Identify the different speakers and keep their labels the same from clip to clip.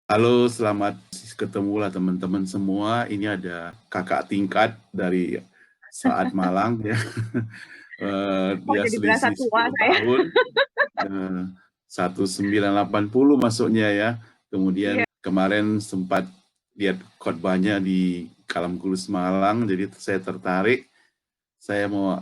Speaker 1: Halo, selamat ketemu lah teman-teman semua. Ini ada kakak tingkat dari Saat Malang ya.
Speaker 2: Kok
Speaker 1: Dia
Speaker 2: jadi berasa
Speaker 1: selisih
Speaker 2: tua
Speaker 1: 10
Speaker 2: saya?
Speaker 1: tahun. Eh, 1980 masuknya ya. Kemudian
Speaker 2: Iya.
Speaker 1: kemarin sempat lihat khotbahnya di Kalam Kulus Malang, jadi saya tertarik. Saya mau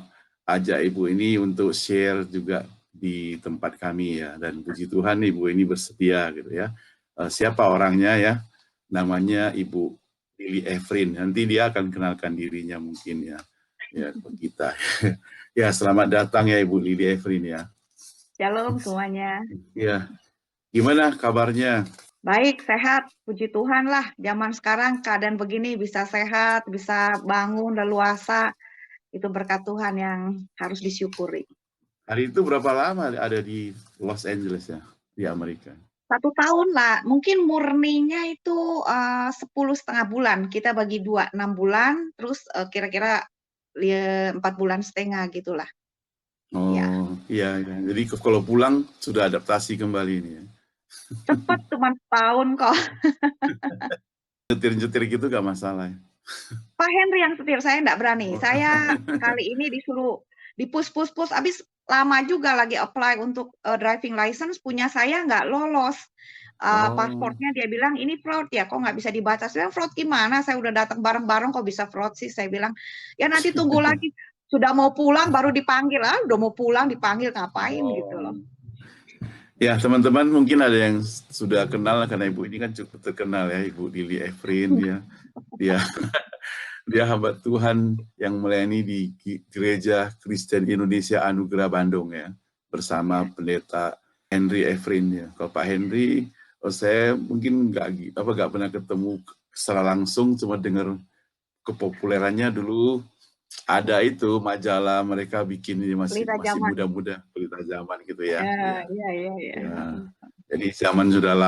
Speaker 1: ajak Ibu ini untuk share juga di tempat kami ya. Dan puji Tuhan Ibu ini bersedia gitu ya. Siapa orangnya ya? Namanya Ibu Lili Efrin. Nanti dia akan kenalkan dirinya mungkin ya, ya ke kita. Ya, selamat datang ya Ibu Lili Efrin ya.
Speaker 2: Shalom semuanya.
Speaker 1: Ya, gimana kabarnya?
Speaker 2: Baik, sehat. Puji Tuhan lah. Zaman sekarang keadaan begini bisa sehat, bisa bangun leluasa. Itu berkat Tuhan yang harus disyukuri.
Speaker 1: Hari itu berapa lama ada di Los Angeles ya, di Amerika?
Speaker 2: 1 tahun lah. Mungkin murninya itu 10,5 bulan. Kita bagi 2, 6 bulan. Terus kira-kira 4,5 bulan gitulah. Ya,
Speaker 1: Oh iya, iya. Jadi kalau pulang sudah adaptasi kembali nih ya.
Speaker 2: cepet cuma setahun kok.
Speaker 1: Nyetir-nyetir gitu gak masalah ya?
Speaker 2: Pak Henry yang setir, saya nggak berani.
Speaker 1: Oh.
Speaker 2: Saya kali ini disuruh dipus-pus-pus, habis lama juga lagi apply untuk driving license, punya saya nggak lolos.
Speaker 1: Oh.
Speaker 2: Pasportnya dia bilang, ini fraud ya, kok nggak bisa dibaca. Saya bilang, fraud gimana? Saya udah datang bareng-bareng, kok bisa fraud sih? Saya bilang, ya nanti tunggu lagi. Sudah mau pulang, baru dipanggil. Udah mau pulang, dipanggil, ngapain gitu
Speaker 1: Oh.
Speaker 2: loh.
Speaker 1: Ya teman-teman mungkin ada yang sudah kenal karena Ibu ini kan cukup terkenal ya, Ibu Lili Efrin ya. Dia dia hamba Tuhan yang melayani di Gereja Kristen Indonesia Anugerah Bandung ya, bersama
Speaker 2: Ya.
Speaker 1: pendeta Henry Efrin ya. Kalau Pak Henry, saya mungkin nggak pernah ketemu secara langsung, cuma dengar kepopulerannya dulu. Ada itu majalah mereka bikin ini masih
Speaker 2: Pelita
Speaker 1: masih
Speaker 2: zaman.
Speaker 1: muda-muda, pelita zaman gitu ya. Ya,
Speaker 2: Iya, iya, iya.
Speaker 1: ya. Jadi zaman sudah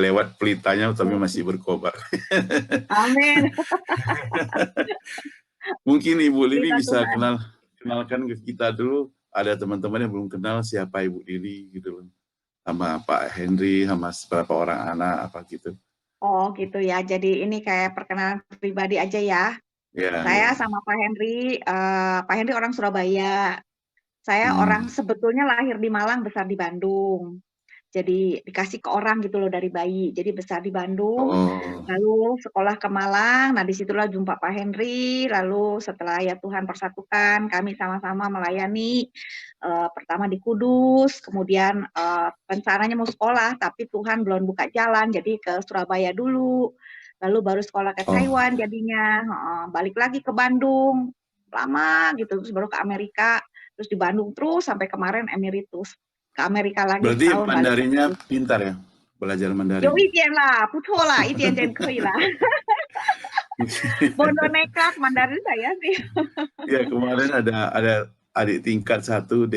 Speaker 1: lewat pelitanya tapi masih berkobar.
Speaker 2: Amin.
Speaker 1: Mungkin Ibu Lili
Speaker 2: Pelita
Speaker 1: bisa
Speaker 2: Tuhan.
Speaker 1: kenalkan ke kita dulu. Ada teman-teman yang belum kenal siapa Ibu Lili gitu loh. Sama Pak Henry, sama beberapa orang anak apa gitu.
Speaker 2: Oh gitu ya, jadi ini kayak perkenalan pribadi aja ya.
Speaker 1: Ya,
Speaker 2: Saya
Speaker 1: ya.
Speaker 2: sama Pak Henry orang Surabaya. Saya orang
Speaker 1: Hmm.
Speaker 2: sebetulnya lahir di Malang, besar di Bandung. Jadi dikasih ke orang gitu loh dari bayi. Jadi besar di Bandung,
Speaker 1: Oh,
Speaker 2: lalu sekolah ke Malang. Nah disitulah jumpa Pak Henry. Lalu setelah ya Tuhan persatukan, kami sama-sama melayani. Pertama di Kudus, kemudian rencananya mau sekolah, tapi Tuhan belum buka jalan, jadi ke Surabaya dulu. Lalu baru sekolah ke
Speaker 1: oh.
Speaker 2: Taiwan jadinya, balik lagi ke Bandung, lama gitu, terus baru ke Amerika, terus di Bandung terus sampai kemarin emeritus. Ke Amerika lagi
Speaker 1: Berarti
Speaker 2: setahun balik
Speaker 1: Mandarinnya
Speaker 2: lagi.
Speaker 1: pintar ya, belajar
Speaker 2: 有
Speaker 1: Mandarin.
Speaker 2: 一点啦，不错啦，一点点可以啦。Bodoh nekat Mandarin saya sih.
Speaker 1: Ya kemarin ada adik tingkat satu,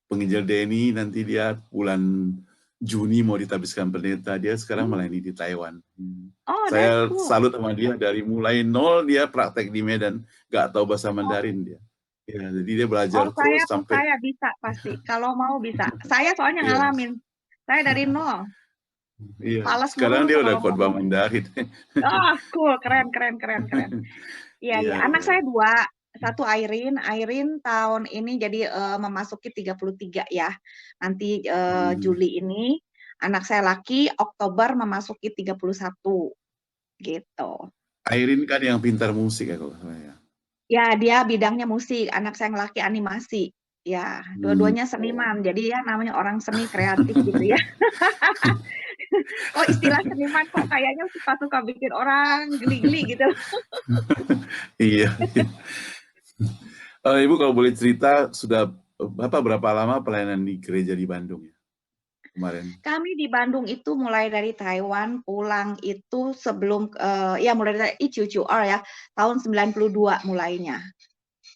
Speaker 1: penginjil Denny, nanti dia bulan Juni mau ditabiskan pendeta. Dia sekarang melayani di Taiwan.
Speaker 2: Oh, that's
Speaker 1: Saya
Speaker 2: cool.
Speaker 1: salut sama dia dari mulai nol dia praktek di Medan, nggak tahu bahasa
Speaker 2: Oh,
Speaker 1: Mandarin dia. Ya, jadi dia belajar
Speaker 2: oh saya
Speaker 1: terus sampai
Speaker 2: percaya bisa pasti. Kalau mau bisa. Saya soalnya
Speaker 1: iya,
Speaker 2: ngalamin. Saya dari nol.
Speaker 1: iya.
Speaker 2: Falas
Speaker 1: Sekarang
Speaker 2: mulu
Speaker 1: dia udah
Speaker 2: kalau
Speaker 1: khotbah
Speaker 2: ngomong.
Speaker 1: Mandarin.
Speaker 2: Cool, keren, keren, keren, keren. Iya, iya.
Speaker 1: Iya,
Speaker 2: Anak
Speaker 1: iya.
Speaker 2: saya dua. Satu Airin. Airin tahun ini jadi memasuki 33 ya. Nanti
Speaker 1: Hmm.
Speaker 2: Juli ini. Anak saya laki Oktober memasuki 31 gitu.
Speaker 1: Airin kan yang pintar musik ya kalau saya.
Speaker 2: Ya, dia bidangnya musik, anak saya yang laki animasi. Ya,
Speaker 1: Hmm.
Speaker 2: dua-duanya seniman. Jadi ya namanya orang seni kreatif gitu ya. Kok istilah seniman kok kayaknya suka-suka bikin orang geli-geli gitu.
Speaker 1: Iya. Ibu kalau boleh cerita sudah berapa lama pelayanan di gereja di Bandung ya kemarin?
Speaker 2: Kami di Bandung itu mulai dari Taiwan pulang itu sebelum ya mulai dari ICUCR ya, tahun 92 mulainya.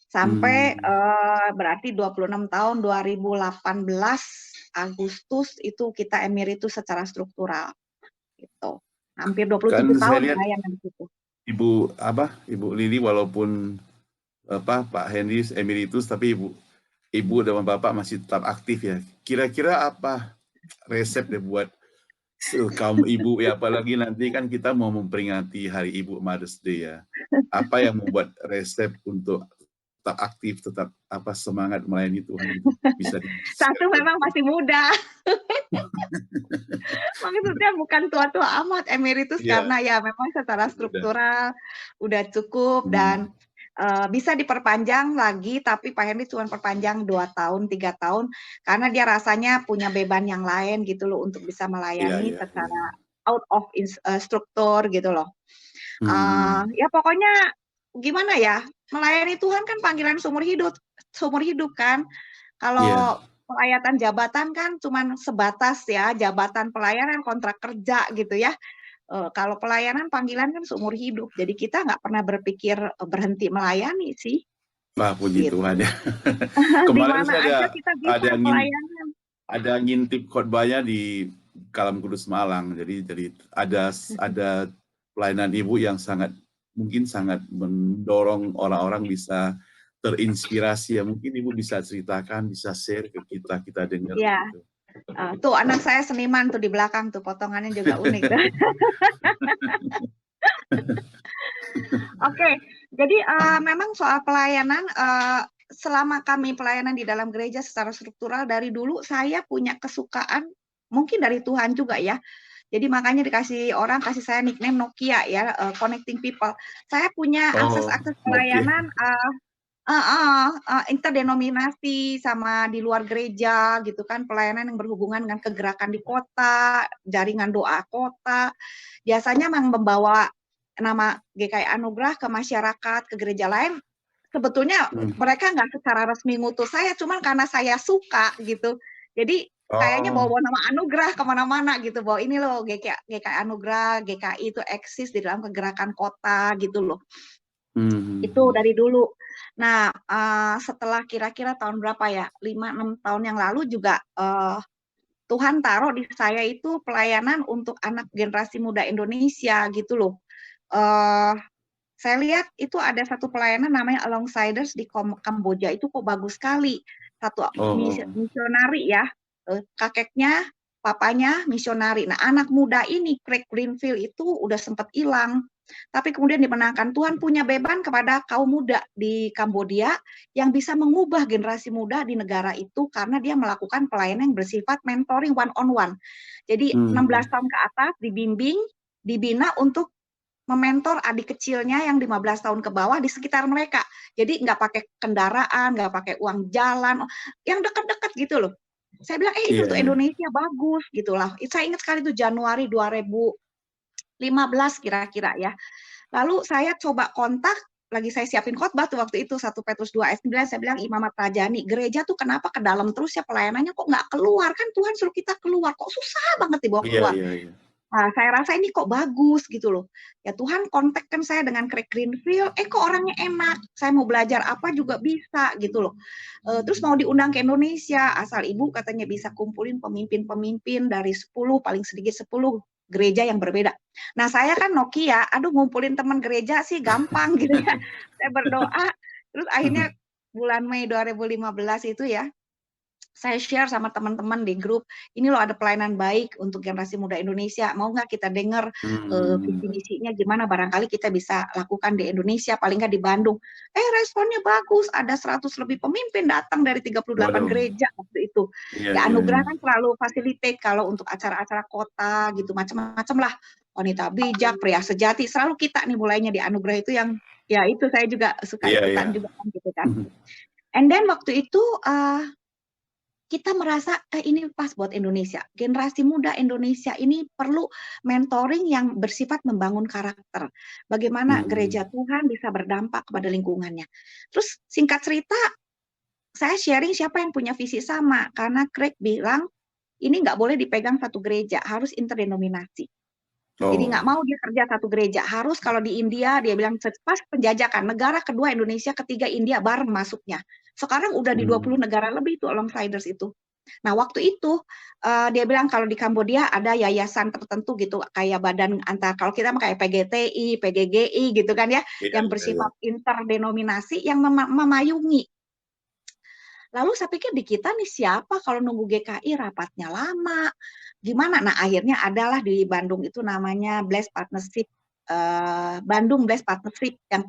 Speaker 2: Sampai
Speaker 1: Hmm.
Speaker 2: berarti 26 tahun 2018 Agustus itu kita emeritus secara struktural gitu. Hampir
Speaker 1: Kan
Speaker 2: 27
Speaker 1: saya
Speaker 2: tahun
Speaker 1: lihat
Speaker 2: pelayanan di situ.
Speaker 1: Ibu Lili walaupun Pak Henry emeritus tapi Ibu dan Bapak masih tetap aktif ya. Kira-kira apa resep deh buat kaum ibu ya, apalagi nanti kan kita mau memperingati Hari Ibu Mother's Day ya. Apa yang membuat resep untuk tetap aktif, tetap semangat melayani Tuhan itu bisa
Speaker 2: Satu
Speaker 1: di-share?
Speaker 2: memang masih muda. Maksudnya bukan tua-tua amat emeritus
Speaker 1: Iya,
Speaker 2: karena ya memang secara
Speaker 1: masih muda.
Speaker 2: struktural udah cukup dan bisa diperpanjang lagi, tapi Pak Henry cuma perpanjang 2 tahun, 3 tahun karena dia rasanya punya beban yang lain gitu loh untuk bisa
Speaker 1: Iya,
Speaker 2: melayani
Speaker 1: iya, iya.
Speaker 2: secara out of struktur gitu loh.
Speaker 1: Hmm,
Speaker 2: Ya pokoknya gimana ya, melayani Tuhan kan panggilan seumur hidup kan.
Speaker 1: iya.
Speaker 2: Kalau pelayatan jabatan kan cuman sebatas ya, jabatan pelayanan kontrak kerja gitu ya. Kalau pelayanan panggilan kan seumur hidup. Jadi kita nggak pernah berpikir berhenti melayani sih,
Speaker 1: Wah, puji
Speaker 2: gitu.
Speaker 1: Tuhan ya.
Speaker 2: Di
Speaker 1: Kemarin
Speaker 2: mana aja
Speaker 1: saya
Speaker 2: kita bisa
Speaker 1: ada
Speaker 2: pelayanan.
Speaker 1: ada ngintip khotbahnya di Kalam Kudus Malang. Jadi ada pelayanan ibu yang mungkin sangat mendorong orang-orang bisa terinspirasi ya. Mungkin ibu bisa ceritakan, bisa share ke kita dengar
Speaker 2: Ya,
Speaker 1: gitu.
Speaker 2: tuh anak saya seniman tuh di belakang tuh potongannya juga unik. Oke, jadi memang soal pelayanan, selama kami pelayanan di dalam gereja secara struktural dari dulu saya punya kesukaan, mungkin dari Tuhan juga ya. Jadi makanya dikasih orang kasih saya nickname Nokia ya, connecting people. Saya punya
Speaker 1: Oh,
Speaker 2: akses
Speaker 1: oke.
Speaker 2: pelayanan interdenominasi sama di luar gereja gitu kan, pelayanan yang berhubungan dengan kegerakan di kota, jaringan doa kota. Biasanya memang membawa nama GKI Anugerah ke masyarakat, ke gereja lain. Sebetulnya
Speaker 1: Hmm.
Speaker 2: mereka nggak secara resmi ngutus saya, cuman karena saya suka gitu. Jadi kayaknya
Speaker 1: Oh.
Speaker 2: bawa nama anugerah kemana-mana gitu, bahwa ini loh GKI Anugerah, GKI itu eksis di dalam kegerakan kota gitu loh. Itu dari dulu. Nah, setelah kira-kira tahun berapa ya, 5-6 tahun yang lalu juga Tuhan taruh di saya itu pelayanan untuk anak generasi muda Indonesia gitu loh. Uh, saya lihat itu ada satu pelayanan namanya Alongsiders di Kamboja, itu kok bagus sekali. Satu
Speaker 1: Oh.
Speaker 2: misionari ya, kakeknya, papanya misionari. Nah, anak muda ini, Craig Greenfield itu udah sempat hilang. Tapi kemudian dimenangkan. Tuhan punya beban kepada kaum muda di Kambodia yang bisa mengubah generasi muda di negara itu karena dia melakukan pelayanan yang bersifat mentoring one on one. Jadi 16 tahun ke atas dibimbing, dibina untuk mementor adik kecilnya yang 15 tahun ke bawah di sekitar mereka. Jadi nggak pakai kendaraan, nggak pakai uang jalan, yang dekat-dekat gitu loh. Saya bilang, itu
Speaker 1: Iya,
Speaker 2: untuk
Speaker 1: iya.
Speaker 2: Indonesia bagus gitu lah. Saya ingat sekali itu Januari 2015 kira-kira ya. Lalu saya coba kontak, lagi saya siapin khotbah tuh waktu itu 1 Petrus 2 ayat 9, saya bilang, Imamat Rajani, gereja tuh kenapa ke dalam terus ya pelayanannya kok nggak keluar? Kan Tuhan suruh kita keluar, kok susah banget dibawa
Speaker 1: Iya,
Speaker 2: keluar.
Speaker 1: iya, iya.
Speaker 2: Nah, saya rasa ini kok bagus gitu loh. Ya Tuhan kontakkan saya dengan Craig Greenfield, kok orangnya enak, saya mau belajar apa juga bisa gitu loh. Terus mau diundang ke Indonesia, asal ibu katanya bisa kumpulin pemimpin-pemimpin dari 10, paling sedikit 10 gereja yang berbeda. Nah saya kan Nokia, aduh ngumpulin teman gereja sih gampang gitu ya. Saya berdoa, terus akhirnya bulan Mei 2015 itu ya, saya share sama teman-teman di grup, ini loh ada pelayanan baik untuk generasi muda Indonesia, mau nggak kita dengar visi misinya gimana, barangkali kita bisa lakukan di Indonesia, paling nggak di Bandung. Responnya bagus, ada 100 lebih pemimpin datang dari 38
Speaker 1: Waduh.
Speaker 2: gereja waktu itu.
Speaker 1: Iya,
Speaker 2: Ya
Speaker 1: iya, iya.
Speaker 2: anugerah kan selalu facilitate kalau untuk acara-acara kota gitu, macam-macam lah. Wanita bijak, pria sejati, selalu kita nih mulainya di anugerah itu yang, ya itu saya juga suka
Speaker 1: Iya, iya.
Speaker 2: ikutan juga kan gitu kan. And then waktu itu kita merasa ini pas buat Indonesia. Generasi muda Indonesia ini perlu mentoring yang bersifat membangun karakter. Bagaimana gereja Tuhan bisa berdampak kepada lingkungannya. Terus singkat cerita, saya sharing siapa yang punya visi sama. Karena Craig bilang, ini nggak boleh dipegang satu gereja, harus interdenominasi. Jadi
Speaker 1: Oh.
Speaker 2: nggak mau dia kerja satu gereja. Harus kalau di India, dia bilang pas penjajakan, negara kedua Indonesia, ketiga India bareng masuknya. Sekarang udah di 20 negara lebih itu Alongsiders itu. Nah, waktu itu dia bilang kalau di Kambodia ada yayasan tertentu gitu, kayak badan antar, kalau kita kayak PGTI, PGGI gitu kan ya,
Speaker 1: Iya,
Speaker 2: yang
Speaker 1: iya, iya.
Speaker 2: bersifat interdenominasi yang memayungi. Lalu saya pikir di kita nih siapa kalau nunggu GKI rapatnya lama, gimana? Nah akhirnya adalah di Bandung itu namanya Bless Partnership, Bandung Bless Partnership yang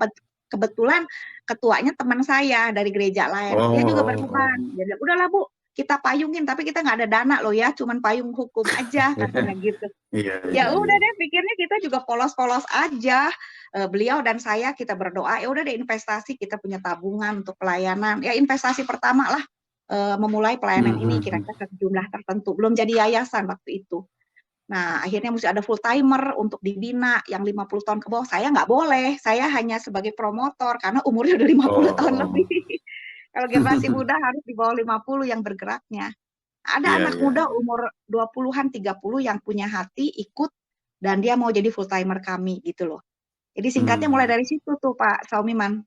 Speaker 2: kebetulan ketuanya teman saya dari gereja lain. Dia juga berbeban. Dia bilang, udahlah Bu, kita payungin, tapi kita nggak ada dana loh ya, cuman payung hukum aja katanya gitu.
Speaker 1: Iya,
Speaker 2: Ya
Speaker 1: iya,
Speaker 2: udah
Speaker 1: iya.
Speaker 2: deh, pikirnya kita juga polos-polos aja. Beliau dan saya kita berdoa, ya udah deh investasi, kita punya tabungan untuk pelayanan. Ya investasi pertama lah memulai pelayanan ini kira-kira ke jumlah tertentu. Belum jadi yayasan waktu itu. Nah, akhirnya mesti ada full timer untuk dibina yang 50 tahun ke bawah. Saya nggak boleh. Saya hanya sebagai promotor karena umurnya udah 50 tahun
Speaker 1: Oh,
Speaker 2: lebih. Kalau generasi muda harus di bawah 50 yang bergeraknya. Ada
Speaker 1: iya,
Speaker 2: anak
Speaker 1: iya,
Speaker 2: muda
Speaker 1: iya.
Speaker 2: umur 20-an, 30 yang punya hati ikut dan dia mau jadi full timer kami gitu loh. Jadi singkatnya mulai
Speaker 1: Hmm.
Speaker 2: dari situ tuh Pak Saumiman.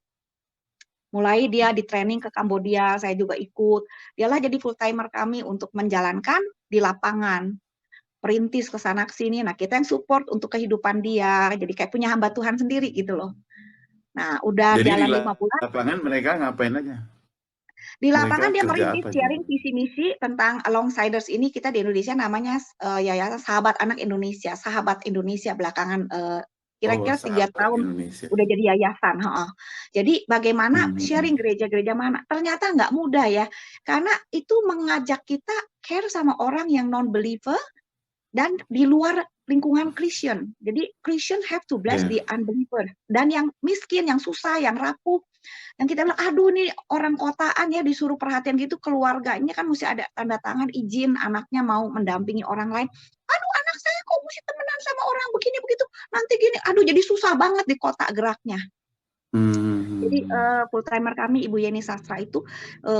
Speaker 2: Mulai dia di training ke Kambodia, saya juga ikut. Dialah jadi full timer kami untuk menjalankan di lapangan. Perintis ke sana ke sini. Nah, kita yang support untuk kehidupan dia. Jadi kayak punya hamba Tuhan sendiri gitu loh. Nah, udah
Speaker 1: Jadi di
Speaker 2: jalan 5 bulan.
Speaker 1: lapangan mereka ngapain aja?
Speaker 2: Di
Speaker 1: Mereka
Speaker 2: lapangan dia
Speaker 1: kerja
Speaker 2: merintis
Speaker 1: apa aja?
Speaker 2: sharing visi misi tentang Alongsiders ini, kita di Indonesia namanya Yayasan Sahabat Anak Indonesia, Sahabat Indonesia belakangan
Speaker 1: Oh,
Speaker 2: kira-kira 3
Speaker 1: sahabat
Speaker 2: tahun
Speaker 1: Indonesia.
Speaker 2: udah jadi yayasan. Heeh. Jadi bagaimana sharing gereja-gereja mana? Ternyata nggak mudah ya, karena itu mengajak kita care sama orang yang non-believer dan di luar lingkungan Christian. Jadi Christian have to bless
Speaker 1: Ya.
Speaker 2: the unbeliever. Dan yang miskin, yang susah, yang rapuh, yang kita bilang, aduh nih orang kotaan ya disuruh perhatian gitu, keluarganya kan mesti ada tanda tangan izin anaknya mau mendampingi orang lain. Aduh anak saya kok mesti temenan sama orang begini begitu, nanti gini, aduh jadi susah banget di kota geraknya. Jadi full timer kami Ibu Yeni Sastra itu,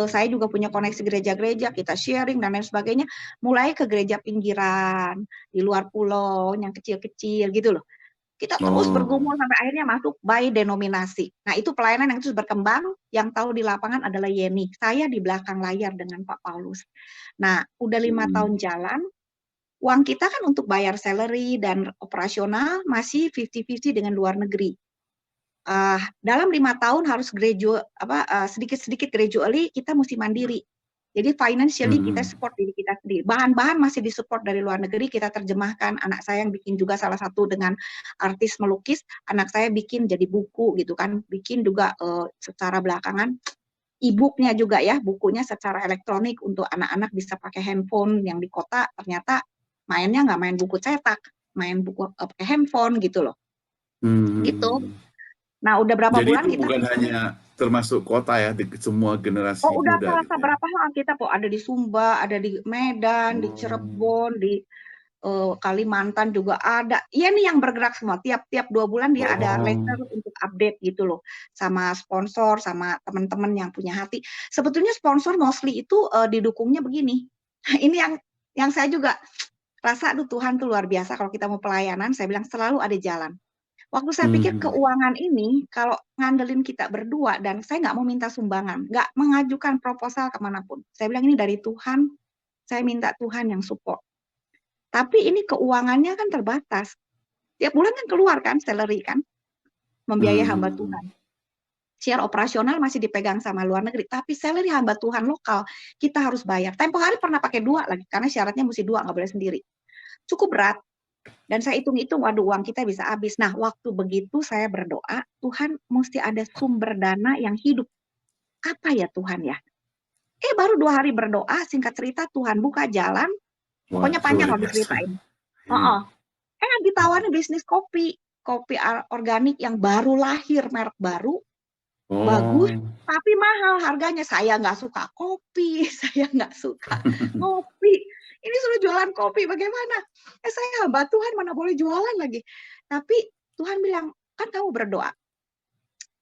Speaker 2: saya juga punya koneksi gereja-gereja, kita sharing dan lain sebagainya, mulai ke gereja pinggiran, di luar pulau, yang kecil-kecil gitu loh. Kita terus
Speaker 1: Oh.
Speaker 2: bergumul sampai akhirnya masuk by denominasi. Nah, itu pelayanan yang terus berkembang, yang tahu di lapangan adalah Yeni. Saya di belakang layar dengan Pak Paulus. Nah, udah 5 tahun jalan, uang kita kan untuk bayar salary dan operasional masih 50-50 dengan luar negeri. Dalam 5 tahun harus sedikit-sedikit gradually kita mesti mandiri. Jadi financially kita support diri kita sendiri. Bahan-bahan masih disupport dari luar negeri, kita terjemahkan. Anak saya yang bikin juga salah satu dengan artis melukis, anak saya bikin jadi buku gitu kan, bikin juga secara belakangan e-book-nya juga ya, bukunya secara elektronik untuk anak-anak bisa pakai handphone yang di kota, ternyata mainnya nggak main buku cetak, main buku pakai handphone gitu loh. Gitu. Nah, udah berapa
Speaker 1: Jadi
Speaker 2: bulan
Speaker 1: itu
Speaker 2: kita
Speaker 1: bukan hanya termasuk kota ya, di semua
Speaker 2: Oh,
Speaker 1: generasi
Speaker 2: udah
Speaker 1: muda gitu
Speaker 2: terasa
Speaker 1: ya.
Speaker 2: berapa hal kita kok ada di Sumba, ada di Medan, di
Speaker 1: Oh.
Speaker 2: Cirebon, di Kalimantan juga ada. Iya nih yang bergerak semua. Tiap-tiap 2 bulan dia ada
Speaker 1: Oh.
Speaker 2: letter untuk update gitu loh, sama sponsor, sama teman-teman yang punya hati. Sebetulnya sponsor mostly itu didukungnya begini. Ini yang saya juga rasa, aduh Tuhan tuh luar biasa kalau kita mau pelayanan. Saya bilang selalu ada jalan. Waktu saya pikir
Speaker 1: Hmm.
Speaker 2: keuangan ini kalau ngandelin kita berdua dan saya nggak mau minta sumbangan, nggak mengajukan proposal kemanapun. Saya bilang ini dari Tuhan, saya minta Tuhan yang support. Tapi ini keuangannya kan terbatas. Tiap bulan kan keluar kan salary kan, membiayai hamba
Speaker 1: Hmm.
Speaker 2: Tuhan. Share operasional masih dipegang sama luar negeri, tapi salary hamba Tuhan lokal kita harus bayar. Tempo hari pernah pakai 2 lagi, karena syaratnya mesti 2, nggak boleh sendiri. Cukup berat. Dan saya hitung-hitung, waduh uang kita bisa habis. Nah, waktu begitu saya berdoa, Tuhan mesti ada sumber dana yang hidup. Apa ya Tuhan ya? Baru 2 hari berdoa, singkat cerita Tuhan buka jalan,
Speaker 1: Wah,
Speaker 2: pokoknya panjang
Speaker 1: luar
Speaker 2: kalau
Speaker 1: biasa.
Speaker 2: diceritain.
Speaker 1: Iya.
Speaker 2: Heeh. Ditawarin bisnis kopi, kopi organik yang baru lahir, merek baru, bagus,
Speaker 1: Oh.
Speaker 2: tapi mahal harganya. Saya nggak suka kopi, saya nggak suka ngopi. Ini suruh jualan kopi, bagaimana? Saya hamba Tuhan, mana boleh jualan lagi. Tapi Tuhan bilang, kan kamu berdoa.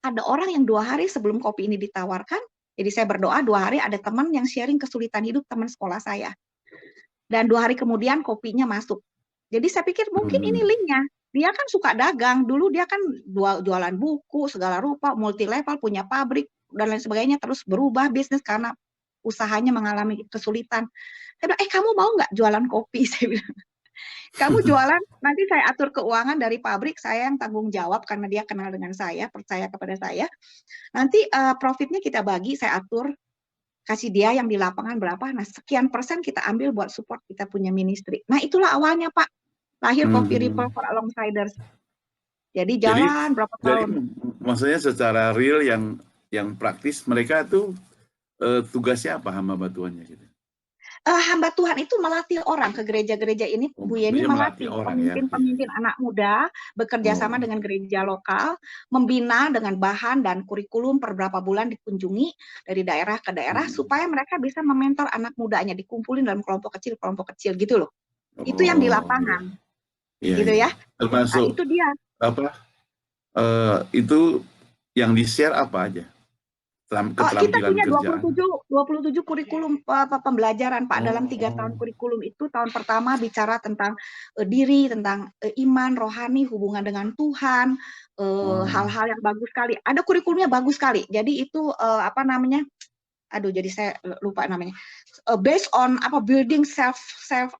Speaker 2: Ada orang yang 2 hari sebelum kopi ini ditawarkan, jadi saya berdoa 2 hari ada teman yang sharing kesulitan hidup teman sekolah saya. Dan 2 hari kemudian kopinya masuk. Jadi saya pikir mungkin ini linknya. Dia kan suka dagang, dulu dia kan jualan buku, segala rupa, multi level, punya pabrik, dan lain sebagainya, terus berubah bisnis karena usahanya mengalami kesulitan. Saya bilang, kamu mau nggak jualan kopi? Saya bilang, kamu jualan, nanti saya atur keuangan dari pabrik, saya yang tanggung jawab karena dia kenal dengan saya, percaya kepada saya. Nanti profitnya kita bagi, saya atur. kasih dia yang di lapangan berapa, nah sekian persen kita ambil buat support kita punya ministry. Nah itulah awalnya Pak, lahir Coffee Ripple for Alongsiders. Jadi jalan berapa tahun.
Speaker 1: Maksudnya secara real yang praktis mereka tuh tugasnya apa hamba Tuhannya gitu?
Speaker 2: Hamba Tuhan itu melatih orang ke gereja-gereja ini, Bu Yeni melatih pemimpin-pemimpin anak muda bekerja sama dengan gereja lokal, membina dengan bahan dan kurikulum per berapa bulan dikunjungi dari daerah ke daerah supaya mereka bisa mementor anak mudanya, dikumpulin dalam kelompok kecil gitu loh. Itu yang di lapangan, gitu ya.
Speaker 1: Termasuk
Speaker 2: nah, itu dia.
Speaker 1: Itu yang di-share apa aja?
Speaker 2: Kita punya 27 kurikulum pembelajaran Pak dalam 3 tahun kurikulum itu. Tahun pertama bicara tentang diri, tentang iman, rohani, hubungan dengan Tuhan, hal-hal yang bagus sekali. Ada kurikulumnya bagus sekali. Jadi itu apa namanya? Aduh, jadi saya lupa namanya. Based on building self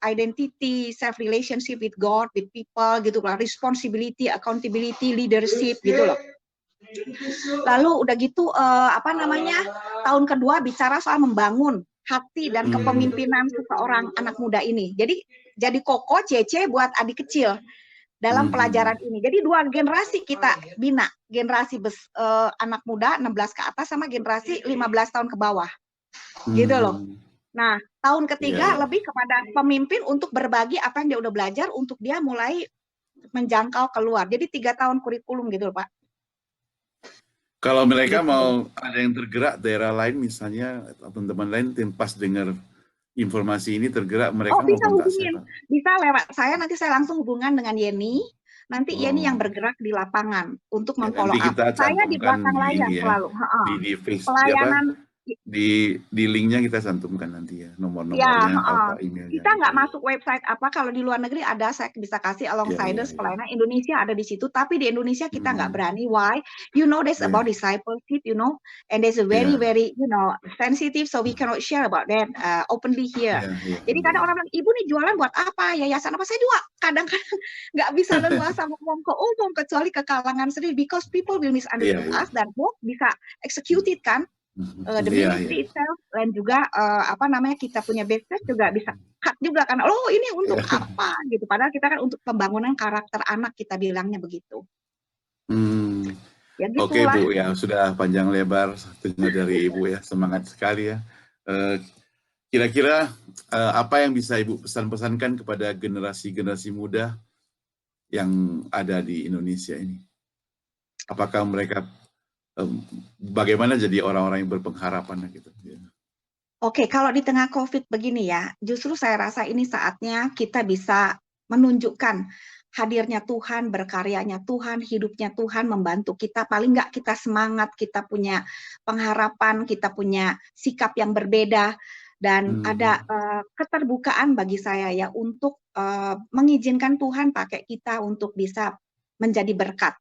Speaker 2: identity, self relationship with God, with people gitu lah, responsibility, accountability, leadership gitu loh. Lalu udah gitu tahun kedua bicara soal membangun hati dan kepemimpinan seseorang anak muda ini. Jadi koko Cece buat adik kecil dalam pelajaran ini. Jadi 2 generasi kita bina, generasi anak muda 16 ke atas sama generasi 15 tahun ke bawah. Gitu loh. Nah, tahun ketiga lebih kepada pemimpin untuk berbagi apa yang dia udah belajar untuk dia mulai menjangkau keluar. Jadi 3 tahun kurikulum gitu loh, Pak.
Speaker 1: Kalau mereka mau ada yang tergerak daerah lain misalnya teman-teman lain pas dengar informasi ini tergerak, mereka
Speaker 2: bisa
Speaker 1: mau kontak
Speaker 2: hubungin. Bisa lewat saya, nanti saya langsung hubungan dengan Yeni. Nanti Yeni yang bergerak di lapangan untuk memfollow up. Saya di belakang layar selalu.
Speaker 1: Di pelayanan di linknya kita cantumkan nanti ya nomor-nomornya apa emailnya.
Speaker 2: Kita nggak masuk website apa, kalau di luar negeri ada, saya bisa kasih Alongsiders pelayanan. Indonesia ada di situ, tapi di Indonesia kita nggak berani. Why? You know this about discipleship, you know, and there's a very sensitive, so we cannot share about that openly here. Jadi kadang orang bilang, ibu nih jualan buat apa? Yayasan apa? Saya juga kadang-kadang nggak bisa leluasa ngomong ke umum kecuali ke kalangan sendiri, because people will misunderstand us dan hope bisa executed kan. The ministry itself dan juga kita punya business juga bisa cut juga kan. Ini untuk apa gitu. Padahal kita kan untuk pembangunan karakter anak, kita bilangnya begitu.
Speaker 1: Ya gitu. Oke Bu, ya sudah panjang lebar dengar dari Ibu ya, semangat sekali ya. Kira-kira apa yang bisa Ibu pesan-pesankan kepada generasi-generasi muda yang ada di Indonesia ini? Apakah mereka bagaimana jadi orang-orang yang berpengharapan gitu?
Speaker 2: Oke, kalau di tengah COVID begini ya, justru saya rasa ini saatnya kita bisa menunjukkan hadirnya Tuhan, berkaryanya Tuhan, hidupnya Tuhan membantu kita. Paling nggak kita semangat, kita punya pengharapan, kita punya sikap yang berbeda, dan ada keterbukaan bagi saya ya untuk mengizinkan Tuhan pakai kita untuk bisa menjadi berkat.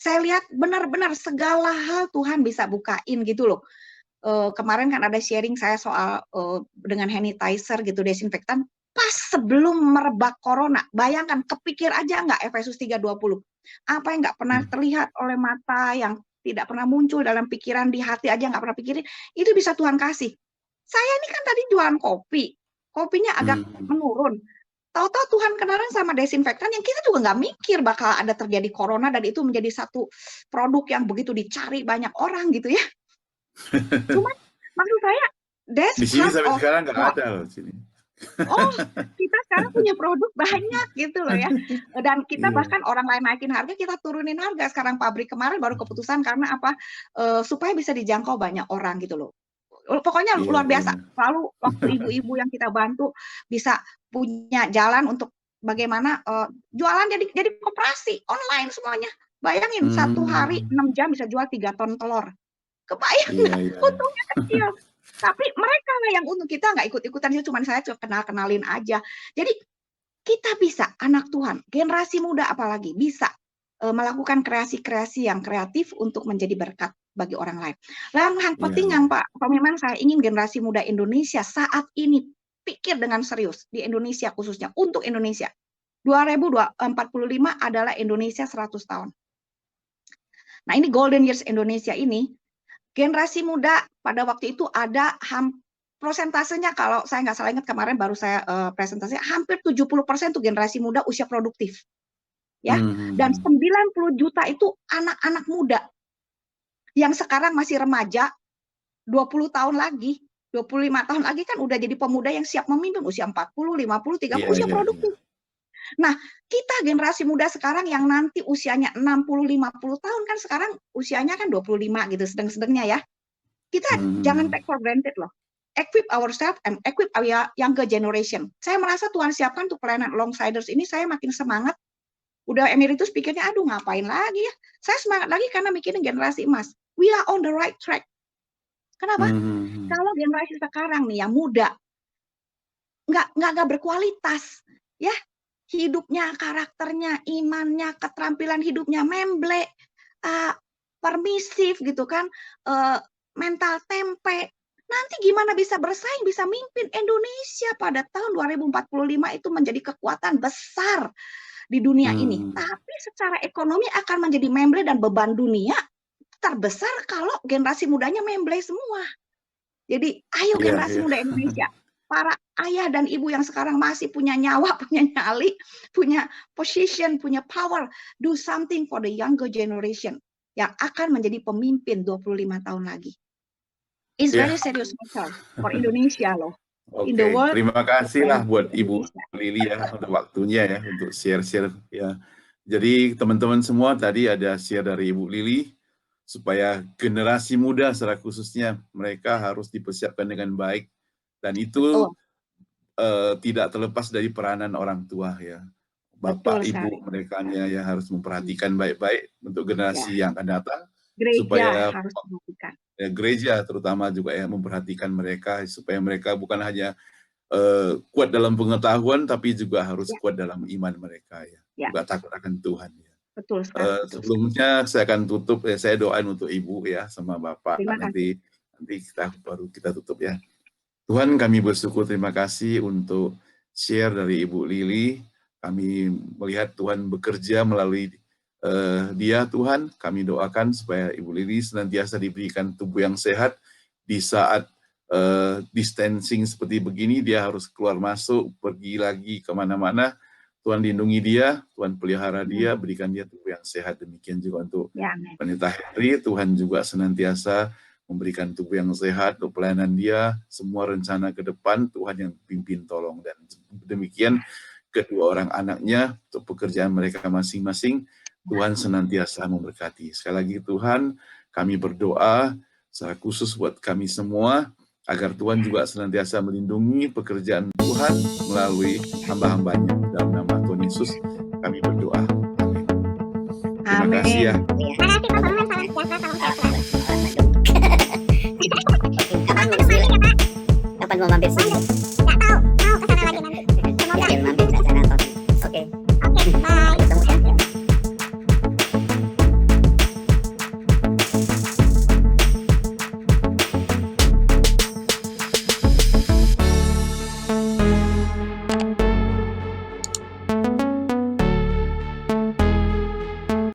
Speaker 2: Saya lihat benar-benar segala hal Tuhan bisa bukain gitu loh. Kemarin kan ada sharing saya soal dengan sanitizer gitu, desinfektan, pas sebelum merebak corona. Bayangkan, kepikir aja nggak Efesus 3:20. Apa yang nggak pernah terlihat oleh mata, yang tidak pernah muncul dalam pikiran, di hati aja nggak pernah pikirin, itu bisa Tuhan kasih. Saya ini kan tadi jualan kopi, kopinya agak menurun. Tahu-tahu Tuhan kenalan sama desinfektan yang kita juga nggak mikir bakal ada terjadi corona, dan itu menjadi satu produk yang begitu dicari banyak orang gitu ya. Cuma maksud saya,
Speaker 1: di sini sampai sekarang nggak ada loh sini.
Speaker 2: Kita sekarang punya produk banyak gitu loh ya. Dan kita bahkan orang lain naikin harga, kita turunin harga. Sekarang pabrik kemarin baru keputusan karena apa? Supaya bisa dijangkau banyak orang gitu loh. Pokoknya luar biasa. Lalu waktu ibu-ibu yang kita bantu bisa punya jalan untuk bagaimana jualan jadi koperasi online semuanya. Bayangin 1 hari 6 jam bisa jual 3 ton telur. Kebayang untungnya kecil. Tapi mereka lah yang untung, kita nggak ikut-ikutan, cuma saya kenalin aja. Jadi kita bisa, anak Tuhan, generasi muda apalagi, bisa melakukan kreasi-kreasi yang kreatif untuk menjadi berkat bagi orang lain. Lalu yang penting yang Pak, memang saya ingin generasi muda Indonesia saat ini pikir dengan serius, di Indonesia khususnya, untuk Indonesia. 2045 adalah Indonesia 100 tahun. Nah ini Golden Years Indonesia ini, generasi muda pada waktu itu ada prosentasenya kalau saya nggak salah ingat kemarin baru saya presentasi, hampir 70% tuh generasi muda usia produktif. Ya, dan 90 juta itu anak-anak muda yang sekarang masih remaja, 20 tahun lagi, 25 tahun lagi kan udah jadi pemuda yang siap memimpin usia 40, 50, 30 usia produktif. Nah, kita generasi muda sekarang yang nanti usianya 60, 50 tahun kan sekarang usianya kan 25 gitu, sedang-sedangnya ya. Kita jangan take for granted loh. Equip ourselves and equip our younger generation. Saya merasa Tuhan siapkan untuk pelayanan Longsiders ini, saya makin semangat. Udah emeritus pikirnya, aduh ngapain lagi ya. Saya semangat lagi karena mikirin generasi emas. We are on the right track. Kenapa? Kalau generasi sekarang nih yang muda, nggak berkualitas. Ya, hidupnya, karakternya, imannya, keterampilan hidupnya memble, permisif gitu kan, mental tempe. Nanti gimana bisa bersaing, bisa mimpin Indonesia pada tahun 2045 itu menjadi kekuatan besar di dunia ini. Tapi secara ekonomi akan menjadi memble dan beban dunia terbesar kalau generasi mudanya memble semua. Jadi ayo generasi muda Indonesia, para ayah dan ibu yang sekarang masih punya nyawa, punya nyali, punya position, punya power, do something for the younger generation yang akan menjadi pemimpin 25 tahun lagi. It's very serious matter for Indonesia loh.
Speaker 1: Oke, terima kasih lah buat Ibu Lili ya untuk waktunya ya untuk share-share ya. Jadi teman-teman semua tadi ada share dari Ibu Lili supaya generasi muda secara khususnya mereka harus dipersiapkan dengan baik dan itu tidak terlepas dari peranan orang tua ya. Bapak, Ibu mereka ya harus memperhatikan baik-baik untuk generasi yang akan datang.
Speaker 2: Gereja
Speaker 1: supaya
Speaker 2: harus memperhatikan.
Speaker 1: Gereja terutama juga ya memperhatikan mereka supaya mereka bukan hanya kuat dalam pengetahuan tapi juga harus kuat dalam iman mereka ya. Juga takut akan Tuhan ya.
Speaker 2: Betul sekali.
Speaker 1: Sebelumnya saya akan tutup saya doain untuk Ibu ya sama Bapak nanti kita tutup ya. Tuhan kami bersyukur terima kasih untuk share dari Ibu Lili. Kami melihat Tuhan bekerja melalui dia Tuhan, kami doakan supaya Ibu Lili senantiasa diberikan tubuh yang sehat di saat distancing seperti begini, dia harus keluar masuk, pergi lagi kemana-mana, Tuhan lindungi dia, Tuhan pelihara dia, berikan dia tubuh yang sehat, demikian juga untuk Pendeta Henry, Tuhan juga senantiasa memberikan tubuh yang sehat untuk pelayanan dia, semua rencana ke depan, Tuhan yang pimpin tolong, dan demikian kedua orang anaknya, untuk pekerjaan mereka masing-masing, Tuhan senantiasa memberkati. Sekali lagi Tuhan, kami berdoa secara khusus buat kami semua, agar Tuhan juga senantiasa melindungi pekerjaan Tuhan melalui hamba-hambanya. Dalam nama Tuhan Yesus, kami berdoa. Amin. Terima kasih ya.